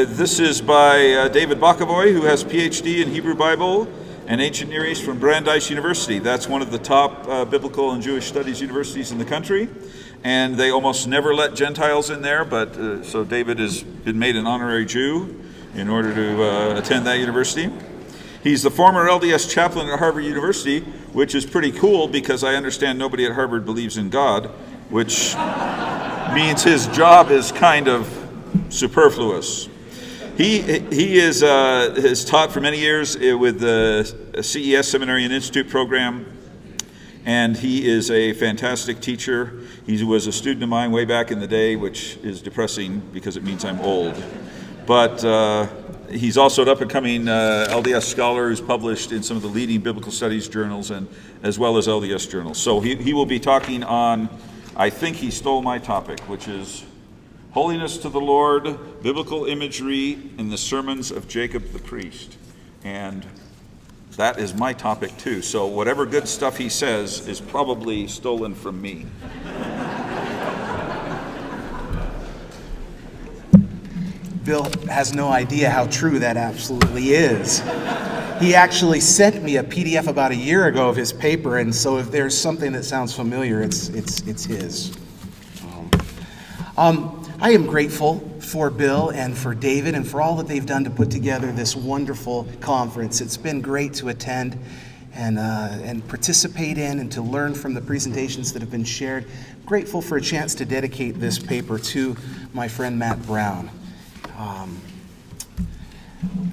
This is by David Bokovoy, who has a PhD in Hebrew Bible and Ancient Near East from Brandeis University. That's one of the top biblical and Jewish studies universities in the country, and they almost never let Gentiles in there, but so David has been made an honorary Jew in order to attend that university. He's the former LDS chaplain at Harvard University, which is pretty cool because I understand nobody at Harvard believes in God, which means his job is kind of superfluous. He has taught for many years with the CES Seminary and Institute program, and he is a fantastic teacher. He was a student of mine way back in the day, which is depressing because it means I'm old. But he's also an up-and-coming LDS scholar who's published in some of the leading biblical studies journals and as well as LDS journals. So he will be talking on, I think he stole my topic, which is Holiness to the Lord, Biblical Imagery in the Sermons of Jacob the Priest. And that is my topic too. So whatever good stuff he says is probably stolen from me. Bill has no idea how true that absolutely is. He actually sent me a PDF about a year ago of his paper, and so if there's something that sounds familiar, it's his. I am grateful for Bill and for David and for all that they've done to put together this wonderful conference. It's been great to attend and participate in and to learn from the presentations that have been shared. Grateful for a chance to dedicate this paper to my friend Matt Brown.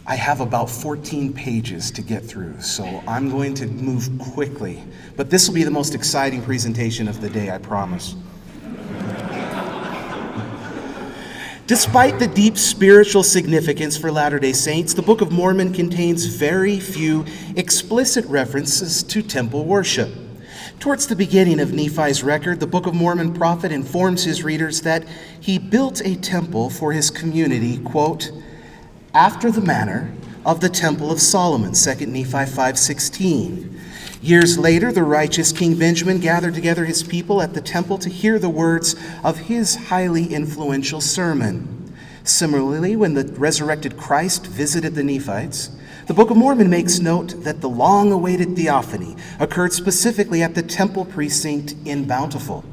I have about 14 pages to get through, so I'm going to move quickly. But this will be the most exciting presentation of the day, I promise. Despite the deep spiritual significance for Latter-day Saints, the Book of Mormon contains very few explicit references to temple worship. Towards the beginning of Nephi's record, the Book of Mormon prophet informs his readers that he built a temple for his community, quote, after the manner of the Temple of Solomon, 2 Nephi 5:16. Years later, the righteous King Benjamin gathered together his people at the temple to hear the words of his highly influential sermon. Similarly, when the resurrected Christ visited the Nephites, the Book of Mormon makes note that the long-awaited theophany occurred specifically at the temple precinct in Bountiful.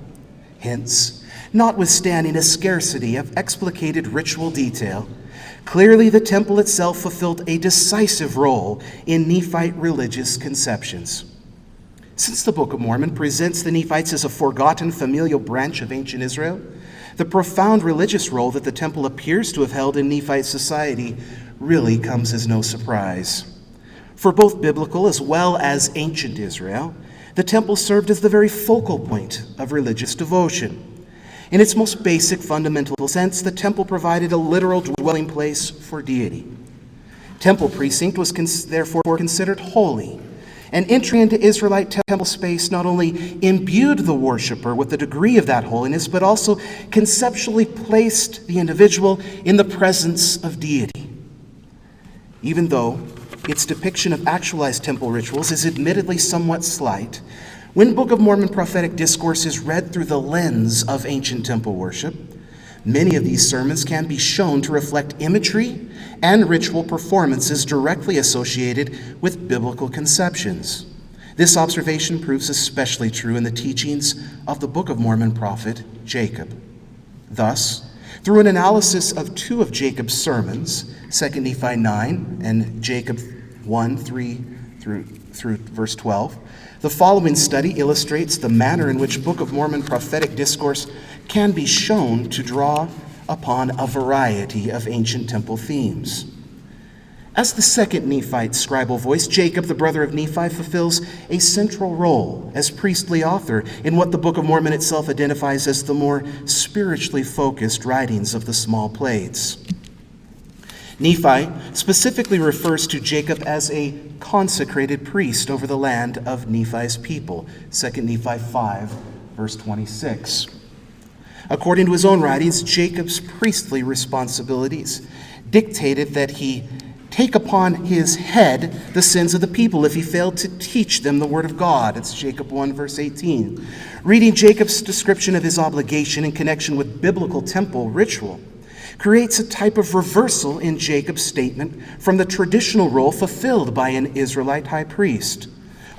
Hence, notwithstanding a scarcity of explicated ritual detail, clearly the temple itself fulfilled a decisive role in Nephite religious conceptions. Since the Book of Mormon presents the Nephites as a forgotten familial branch of ancient Israel, the profound religious role that the temple appears to have held in Nephite society really comes as no surprise. For both biblical as well as ancient Israel, the temple served as the very focal point of religious devotion. In its most basic fundamental sense, the temple provided a literal dwelling place for deity. Temple precinct was therefore considered holy, and entry into Israelite temple space not only imbued the worshiper with the degree of that holiness, but also conceptually placed the individual in the presence of deity. Even though its depiction of actualized temple rituals is admittedly somewhat slight, when Book of Mormon prophetic discourse is read through the lens of ancient temple worship, many of these sermons can be shown to reflect imagery and ritual performances directly associated with biblical conceptions. This observation proves especially true in the teachings of the Book of Mormon prophet Jacob. Thus, through an analysis of two of Jacob's sermons, 2 Nephi 9 and Jacob 1:3 through verse 12, the following study illustrates the manner in which Book of Mormon prophetic discourse can be shown to draw upon a variety of ancient temple themes. As the second Nephite scribal voice, Jacob, the brother of Nephi, fulfills a central role as priestly author in what the Book of Mormon itself identifies as the more spiritually focused writings of the small plates. Nephi specifically refers to Jacob as a consecrated priest over the land of Nephi's people, 2 Nephi 5, verse 26. According to his own writings, Jacob's priestly responsibilities dictated that he take upon his head the sins of the people if he failed to teach them the word of God. It's Jacob 1, verse 18. Reading Jacob's description of his obligation in connection with biblical temple ritual creates a type of reversal in Jacob's statement from the traditional role fulfilled by an Israelite high priest.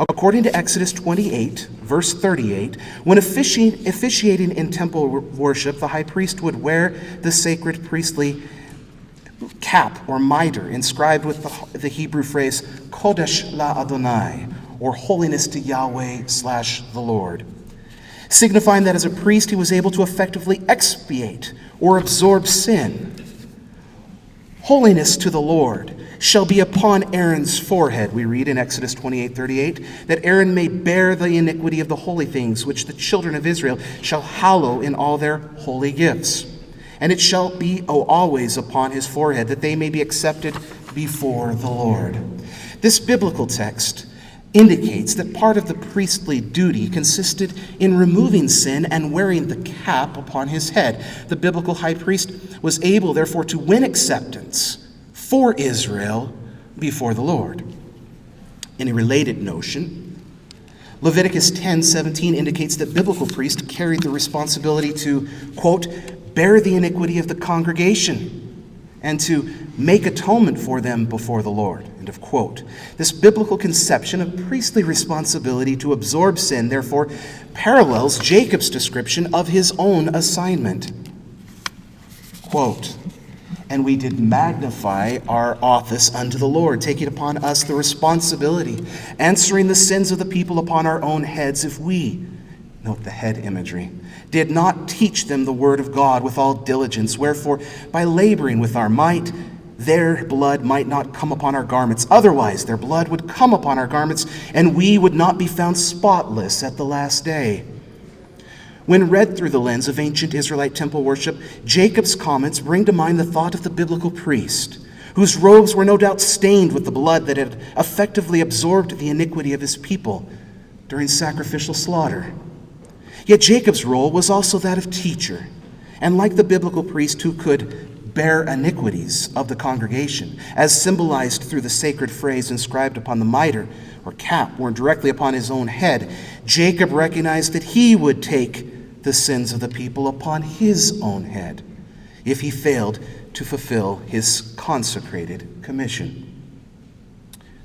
According to Exodus 28, verse 38, when officiating in temple worship, the high priest would wear the sacred priestly cap or mitre inscribed with the Hebrew phrase Kodesh la Adonai, or holiness to Yahweh / the Lord, signifying that as a priest he was able to effectively expiate or absorb sin. Holiness to the Lord shall be upon Aaron's forehead, we read in Exodus 28:38, that Aaron may bear the iniquity of the holy things which the children of Israel shall hallow in all their holy gifts. And it shall be always upon his forehead, that they may be accepted before the Lord. This biblical text indicates that part of the priestly duty consisted in removing sin and wearing the cap upon his head. The biblical high priest was able, therefore, to win acceptance for Israel before the Lord. In a related notion, Leviticus 10:17 indicates that biblical priests carried the responsibility to, quote, bear the iniquity of the congregation and to make atonement for them before the Lord, end of quote. This biblical conception of priestly responsibility to absorb sin, therefore, parallels Jacob's description of his own assignment. Quote, and we did magnify our office unto the Lord, taking upon us the responsibility, answering the sins of the people upon our own heads, if we, note the head imagery, did not teach them the word of God with all diligence. Wherefore, by laboring with our might, their blood might not come upon our garments. Otherwise, their blood would come upon our garments, and we would not be found spotless at the last day. When read through the lens of ancient Israelite temple worship, Jacob's comments bring to mind the thought of the biblical priest, whose robes were no doubt stained with the blood that had effectively absorbed the iniquity of his people during sacrificial slaughter. Yet Jacob's role was also that of teacher, and like the biblical priest who could bear iniquities of the congregation, as symbolized through the sacred phrase inscribed upon the mitre or cap worn directly upon his own head, Jacob recognized that he would take the sins of the people upon his own head if he failed to fulfill his consecrated commission.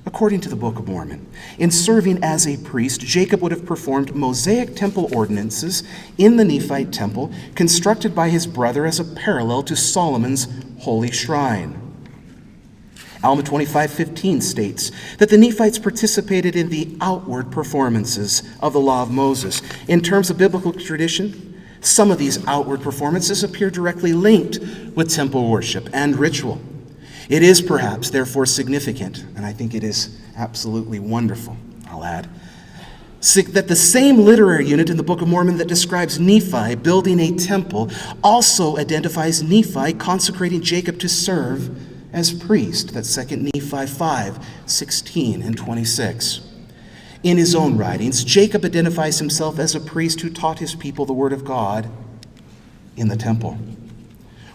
According to the Book of Mormon, in serving as a priest, Jacob would have performed Mosaic temple ordinances in the Nephite temple, constructed by his brother as a parallel to Solomon's holy shrine. Alma 25:15 states that the Nephites participated in the outward performances of the law of Moses. In terms of biblical tradition, some of these outward performances appear directly linked with temple worship and ritual. It is perhaps, therefore, significant, and I think it is absolutely wonderful, I'll add, that the same literary unit in the Book of Mormon that describes Nephi building a temple also identifies Nephi consecrating Jacob to serve as priest. That's 2 Nephi 5:16 and 26. In his own writings, Jacob identifies himself as a priest who taught his people the word of God in the temple.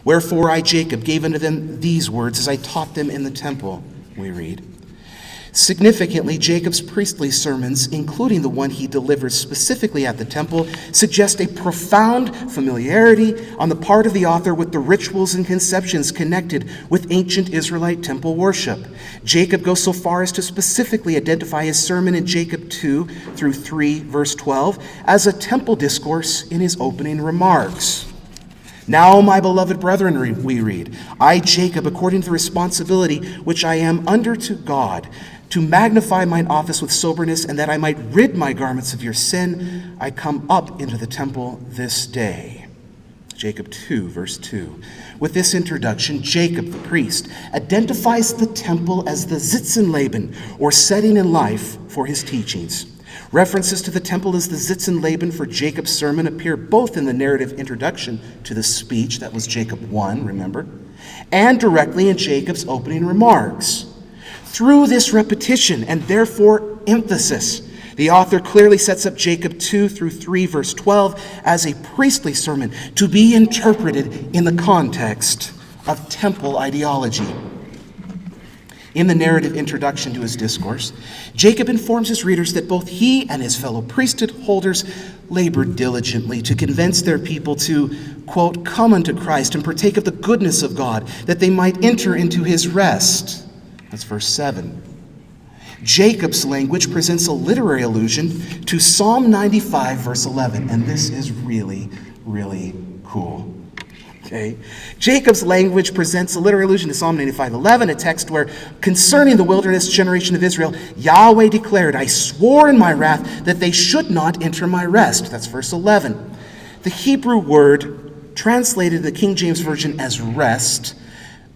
Wherefore I, Jacob, gave unto them these words as I taught them in the temple, we read. Significantly, Jacob's priestly sermons, including the one he delivers specifically at the temple, suggest a profound familiarity on the part of the author with the rituals and conceptions connected with ancient Israelite temple worship. Jacob goes so far as to specifically identify his sermon in Jacob 2-3, verse 12, as a temple discourse in his opening remarks. Now, my beloved brethren, we read, I, Jacob, according to the responsibility which I am under to God, to magnify mine office with soberness, and that I might rid my garments of your sin, I come up into the temple this day. Jacob 2, verse 2. With this introduction, Jacob, the priest, identifies the temple as the Sitzenleben, or setting in life for his teachings. References to the temple as the Sitzenleben for Jacob's sermon appear both in the narrative introduction to the speech, that was Jacob 1, remember, and directly in Jacob's opening remarks. Through this repetition and therefore emphasis, the author clearly sets up Jacob 2-3, verse 12, as a priestly sermon to be interpreted in the context of temple ideology. In the narrative introduction to his discourse, Jacob informs his readers that both he and his fellow priesthood holders labored diligently to convince their people to, quote, come unto Christ and partake of the goodness of God, that they might enter into his rest. That's verse 7. Jacob's language presents a literary allusion to Psalm 95, verse 11, and this is really, really cool. Okay. Jacob's language presents a literary allusion to Psalm 95:11, a text where, concerning the wilderness generation of Israel, Yahweh declared, I swore in my wrath that they should not enter my rest. That's verse 11. The Hebrew word, translated in the King James Version as rest,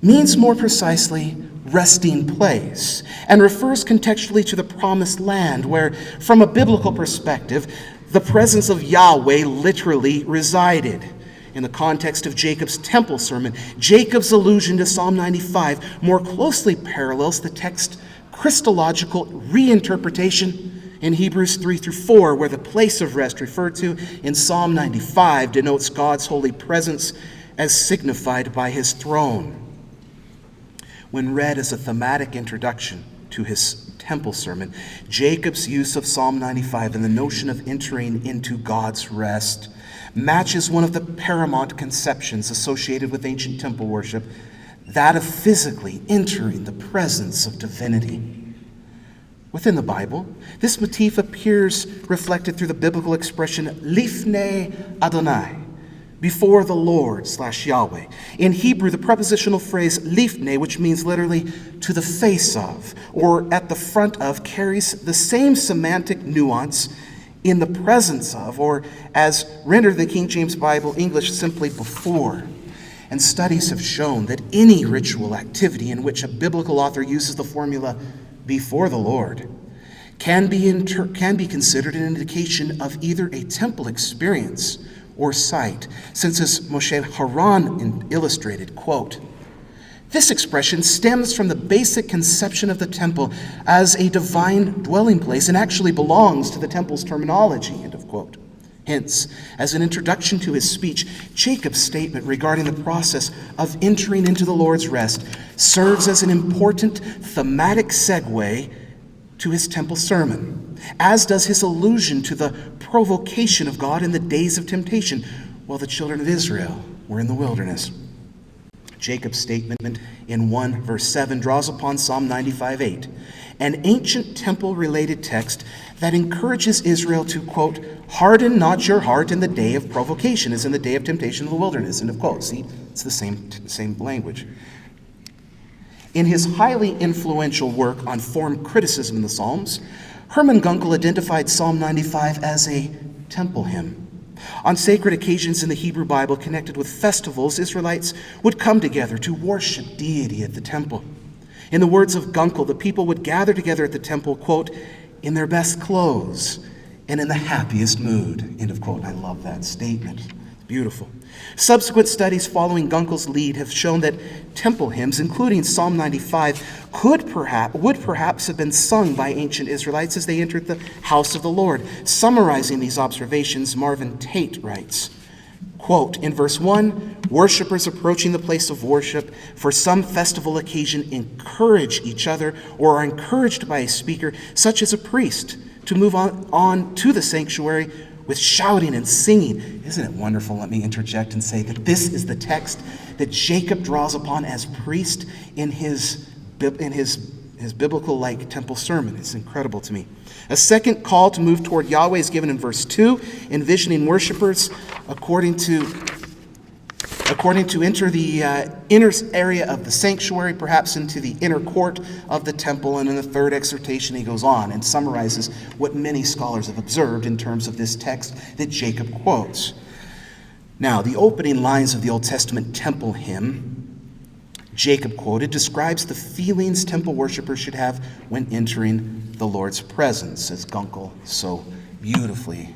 means more precisely resting place, and refers contextually to the promised land, where, from a biblical perspective, the presence of Yahweh literally resided. In the context of Jacob's temple sermon, Jacob's allusion to Psalm 95 more closely parallels the text's Christological reinterpretation in Hebrews 3-4, where the place of rest referred to in Psalm 95 denotes God's holy presence as signified by his throne. When read as a thematic introduction to his temple sermon, Jacob's use of Psalm 95 and the notion of entering into God's rest matches one of the paramount conceptions associated with ancient temple worship, that of physically entering the presence of divinity. Within the Bible, this motif appears reflected through the biblical expression lifnei Adonai, before the Lord / Yahweh. In Hebrew, the prepositional phrase lifnei, which means literally to the face of, or at the front of, carries the same semantic nuance in the presence of, or as rendered in the King James Bible English, simply before. And studies have shown that any ritual activity in which a biblical author uses the formula before the Lord can be considered an indication of either a temple experience or sight, since as Moshe Haran illustrated, quote, this expression stems from the basic conception of the temple as a divine dwelling place and actually belongs to the temple's terminology, end of quote. Hence, as an introduction to his speech, Jacob's statement regarding the process of entering into the Lord's rest serves as an important thematic segue to his temple sermon, as does his allusion to the provocation of God in the days of temptation while the children of Israel were in the wilderness. Jacob's statement in 1 verse 7 draws upon Psalm 95:8, an ancient temple-related text that encourages Israel to, quote, harden not your heart in the day of provocation, as in the day of temptation in the wilderness, end of quote. See, it's the same language. In his highly influential work on form criticism in the Psalms, Hermann Gunkel identified Psalm 95 as a temple hymn. On sacred occasions in the Hebrew Bible connected with festivals, Israelites would come together to worship deity at the temple. In the words of Gunkel, the people would gather together at the temple, quote, in their best clothes and in the happiest mood, end of quote. I love that statement. It's beautiful. Subsequent studies following Gunkel's lead have shown that temple hymns, including Psalm 95, would perhaps have been sung by ancient Israelites as they entered the house of the Lord. Summarizing these observations, Marvin Tate writes, quote, in verse 1, worshipers approaching the place of worship for some festival occasion encourage each other or are encouraged by a speaker, such as a priest, to move on to the sanctuary with shouting and singing. Isn't it wonderful? Let me interject and say that this is the text that Jacob draws upon as priest in his biblical temple sermon. It's incredible to me. A second call to move toward Yahweh is given in verse 2, envisioning worshipers according to enter the inner area of the sanctuary, perhaps into the inner court of the temple. And in the third exhortation, he goes on and summarizes what many scholars have observed in terms of this text that Jacob quotes. Now, the opening lines of the Old Testament temple hymn Jacob quoted describes the feelings temple worshipers should have when entering the Lord's presence, as Gunkel so beautifully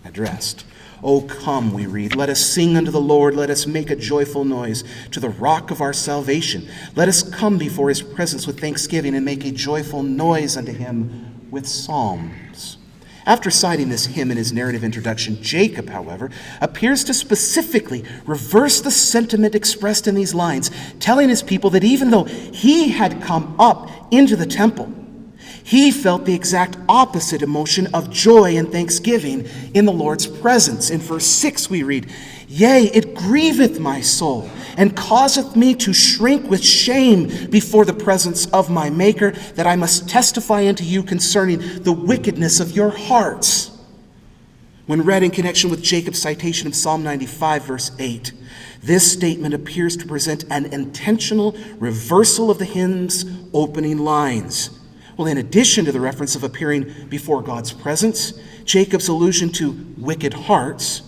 addressed. O come, we read, let us sing unto the Lord, let us make a joyful noise to the rock of our salvation. Let us come before his presence with thanksgiving and make a joyful noise unto him with psalms. After citing this hymn in his narrative introduction, Jacob, however, appears to specifically reverse the sentiment expressed in these lines, telling his people that even though he had come up into the temple, he felt the exact opposite emotion of joy and thanksgiving in the Lord's presence. In verse 6 we read, "Yea, it grieveth my soul, and causeth me to shrink with shame before the presence of my Maker, that I must testify unto you concerning the wickedness of your hearts." When read in connection with Jacob's citation of Psalm 95, verse 8, this statement appears to present an intentional reversal of the hymn's opening lines. Well, in addition to the reference of appearing before God's presence, Jacob's allusion to wicked hearts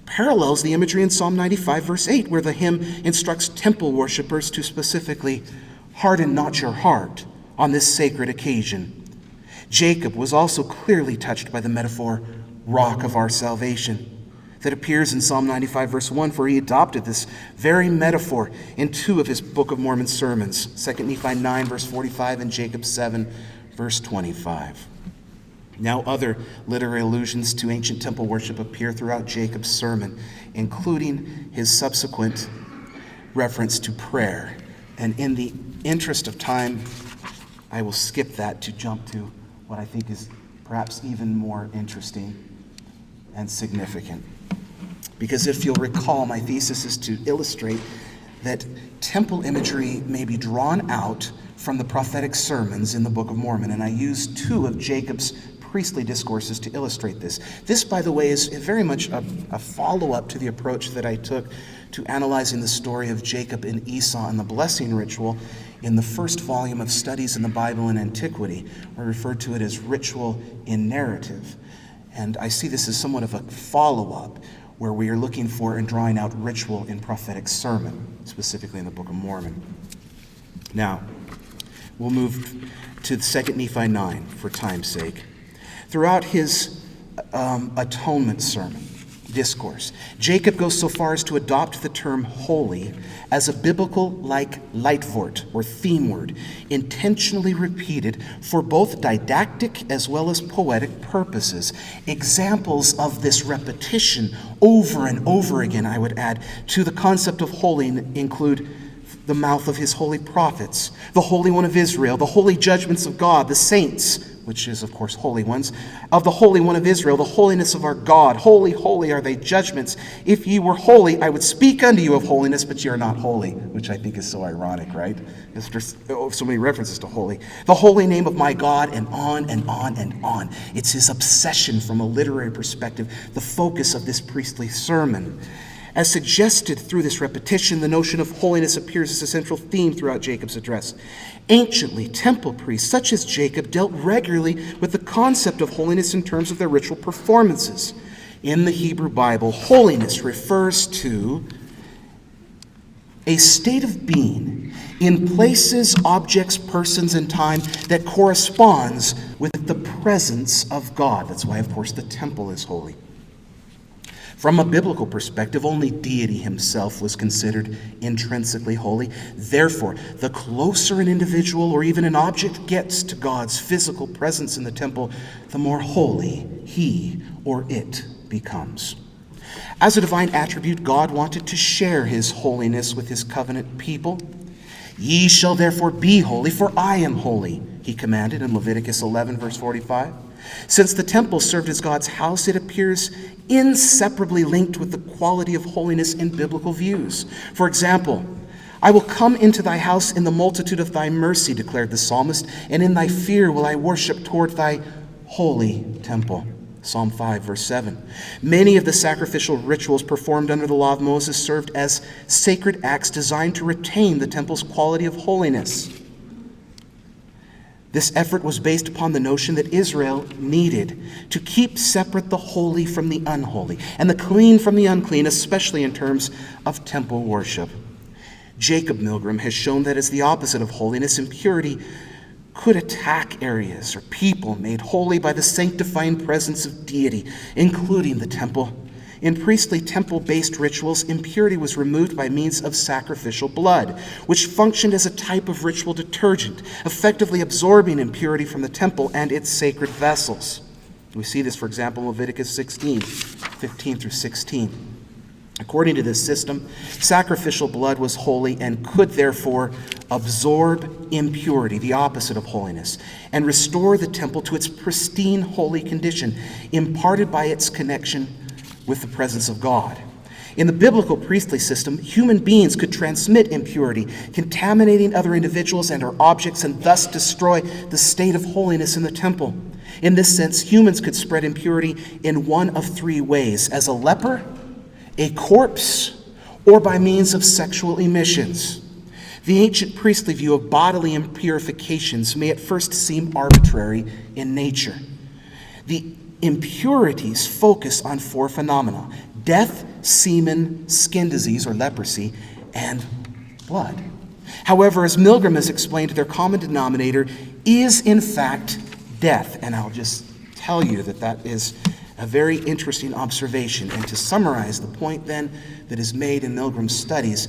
parallels the imagery in Psalm 95, verse 8, where the hymn instructs temple worshipers to specifically harden not your heart on this sacred occasion. Jacob was also clearly touched by the metaphor, rock of our salvation, that appears in Psalm 95, verse 1, for he adopted this very metaphor in two of his Book of Mormon sermons, 2 Nephi 9, verse 45, and Jacob 7, verse 25. Now other literary allusions to ancient temple worship appear throughout Jacob's sermon, including his subsequent reference to prayer. And in the interest of time, I will skip that to jump to what I think is perhaps even more interesting and significant. Because if you'll recall, my thesis is to illustrate that temple imagery may be drawn out from the prophetic sermons in the Book of Mormon, and I use two of Jacob's priestly discourses to illustrate this. This, by the way, is very much a follow-up to the approach that I took to analyzing the story of Jacob and Esau and the blessing ritual in the first volume of Studies in the Bible and Antiquity. I referred to it as ritual in narrative. And I see this as somewhat of a follow-up where we are looking for and drawing out ritual in prophetic sermon, specifically in the Book of Mormon. Now, we'll move to 2 Nephi 9 for time's sake. Throughout his atonement sermon, discourse, Jacob goes so far as to adopt the term holy as a biblical-like leitvort or theme word, intentionally repeated for both didactic as well as poetic purposes. Examples of this repetition over and over again, I would add, to the concept of holy include the mouth of his holy prophets, the Holy One of Israel, the holy judgments of God, the saints, which is, of course, holy ones, of the Holy One of Israel, the holiness of our God. Holy, holy are they judgments. If ye were holy, I would speak unto you of holiness, but ye are not holy, which I think is so ironic, right? There's so many references to holy. The holy name of my God, and on and on and on. It's his obsession from a literary perspective, the focus of this priestly sermon. As suggested through this repetition, the notion of holiness appears as a central theme throughout Jacob's address. Anciently, temple priests such as Jacob dealt regularly with the concept of holiness in terms of their ritual performances. In the Hebrew Bible, holiness refers to a state of being in places, objects, persons, and time that corresponds with the presence of God. That's why, of course, the temple is holy. From a biblical perspective, only deity himself was considered intrinsically holy. Therefore, the closer an individual or even an object gets to God's physical presence in the temple, the more holy he or it becomes. As a divine attribute, God wanted to share his holiness with his covenant people. Ye shall therefore be holy, for I am holy, he commanded in Leviticus 11, verse 45. Since the temple served as God's house, it appears inseparably linked with the quality of holiness in biblical views. For example, I will come into thy house in the multitude of thy mercy, declared the psalmist, and in thy fear will I worship toward thy holy temple. Psalm 5, verse 7. Many of the sacrificial rituals performed under the law of Moses served as sacred acts designed to retain the temple's quality of holiness. This effort was based upon the notion that Israel needed to keep separate the holy from the unholy and the clean from the unclean, especially in terms of temple worship. Jacob Milgram has shown that as the opposite of holiness, impurity could attack areas or people made holy by the sanctifying presence of deity, including the temple. In priestly temple-based rituals, impurity was removed by means of sacrificial blood, which functioned as a type of ritual detergent, effectively absorbing impurity from the temple and its sacred vessels. We see this, for example, in Leviticus 16, 15 through 16. According to this system, sacrificial blood was holy and could therefore absorb impurity, the opposite of holiness, and restore the temple to its pristine holy condition, imparted by its connection with the presence of God. In the biblical priestly system, human beings could transmit impurity, contaminating other individuals and or objects, and thus destroy the state of holiness in the temple. In this sense, humans could spread impurity in one of three ways: as a leper, a corpse, or by means of sexual emissions. The ancient priestly view of bodily impurifications may at first seem arbitrary in nature. The impurities focus on four phenomena: death, semen, skin disease or leprosy, and blood. However, as Milgram has explained, their common denominator is in fact death. And I'll just tell you that that is a very interesting observation. And to summarize the point then that is made in Milgram's studies,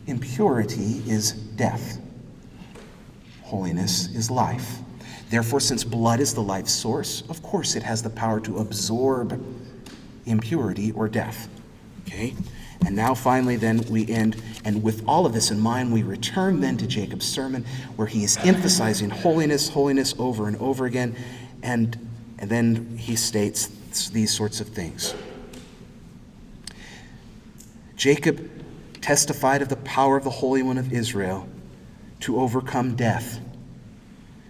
impurity is death. Holiness is life. Therefore, since blood is the life source, of course it has the power to absorb impurity or death. Okay? And now finally then we end, and with all of this in mind, we return then to Jacob's sermon, where he is emphasizing holiness, holiness over and over again, and then he states these sorts of things. Jacob testified of the power of the Holy One of Israel to overcome death,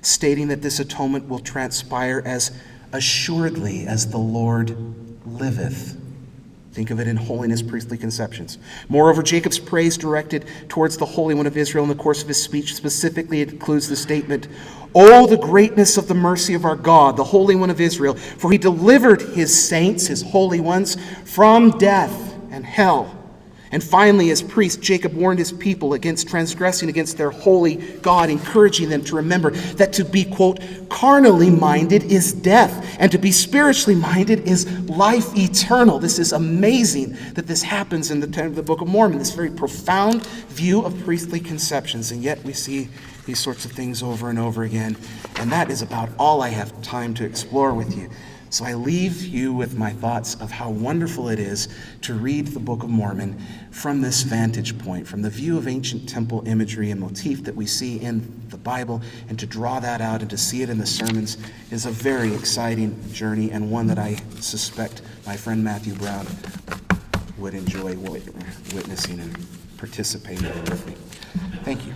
stating that this atonement will transpire as assuredly as the Lord liveth. Think of it in holiness priestly conceptions. Moreover, Jacob's praise directed towards the Holy One of Israel in the course of his speech specifically includes the statement, "Oh, the greatness of the mercy of our God, the Holy One of Israel, for he delivered his saints, his holy ones, from death and hell." And finally, as priest, Jacob warned his people against transgressing against their holy God, encouraging them to remember that to be, quote, carnally minded is death, and to be spiritually minded is life eternal. This is amazing that this happens in the Book of Mormon, this very profound view of priestly conceptions, and yet we see these sorts of things over and over again, and that is about all I have time to explore with you. So I leave you with my thoughts of how wonderful it is to read the Book of Mormon from this vantage point, from the view of ancient temple imagery and motif that we see in the Bible, and to draw that out and to see it in the sermons is a very exciting journey, and one that I suspect my friend Matthew Brown would enjoy witnessing and participating in with me. Thank you.